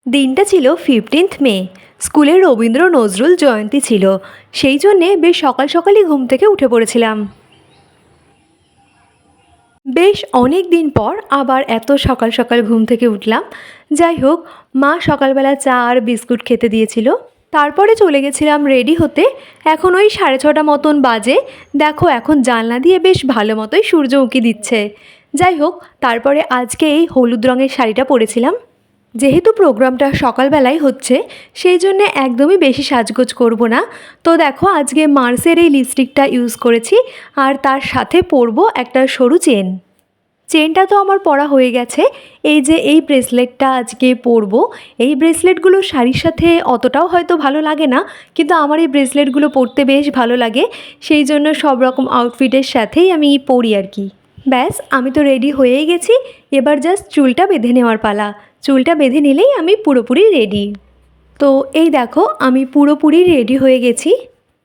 দিনটা ছিল 15th মে। স্কুলে রবীন্দ্র নজরুল জয়ন্তী ছিল, সেই জন্যে বেশ সকাল সকালই ঘুম থেকে উঠে পড়েছিলাম। বেশ অনেক দিন পর আবার এত সকাল সকাল ঘুম থেকে উঠলাম। যাই হোক, মা সকালবেলা চা আর বিস্কুট খেতে দিয়েছিল। তারপরে চলে গেছিলাম রেডি হতে। এখন ওই 6:30 মতন বাজে। দেখো এখন জানলা দিয়ে বেশ ভালো মতোই সূর্য উঁকি দিচ্ছে। যাই হোক, তারপরে আজকে এই হলুদ রঙের শাড়িটা পরেছিলাম। যেহেতু প্রোগ্রামটা সকালবেলায় হচ্ছে, সেই জন্যে একদমই বেশি সাজগোজ করব না। তো দেখো আজকে মার্সের এই লিপস্টিকটা ইউজ করেছি, আর তার সাথে পরবো একটা সরু চেন। চেনটা তো আমার পরা হয়ে গেছে। এই যে এই ব্রেসলেটটা আজকে পরবো। এই ব্রেসলেটগুলো শাড়ির সাথে অতটাও হয়তো ভালো লাগে না, কিন্তু আমার এই ব্রেসলেটগুলো পরতে বেশ ভালো লাগে। সেই জন্য সব রকম আউটফিটের সাথেই আমি পরি আর কি। ব্যাস, আমি তো রেডি হয়েই গেছি। এবার জাস্ট চুলটা বেঁধে নেওয়ার পালা। চুলটা বেঁধে নিলেই আমি পুরোপুরি রেডি। তো এই দেখো আমি পুরোপুরি রেডি হয়ে গেছি।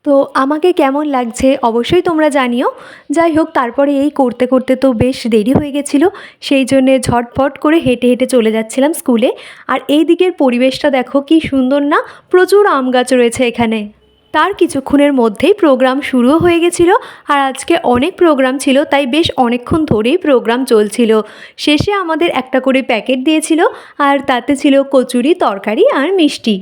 তো আমাকে কেমন লাগছে অবশ্যই তোমরা জানিও। যাই হোক, তারপরে এই করতে করতে তো বেশ দেরি হয়ে গেছিলো। সেই জন্যে ঝটফট করে হেঁটে হেঁটে চলে যাচ্ছিলাম স্কুলে। আর এই দিকের পরিবেশটা দেখো কি সুন্দর না, প্রচুর আম গাছ রয়েছে এখানে। তার কিছুক্ষণের মধ্যেই প্রোগ্রাম শুরুও হয়ে গেছিলো। আর আজকে অনেক প্রোগ্রাম ছিল, তাই বেশ অনেকক্ষণ ধরেই প্রোগ্রাম চলছিল। শেষে আমাদের একটা করে প্যাকেট দিয়েছিল, আর তাতে ছিল কচুরি, তরকারি আর মিষ্টি।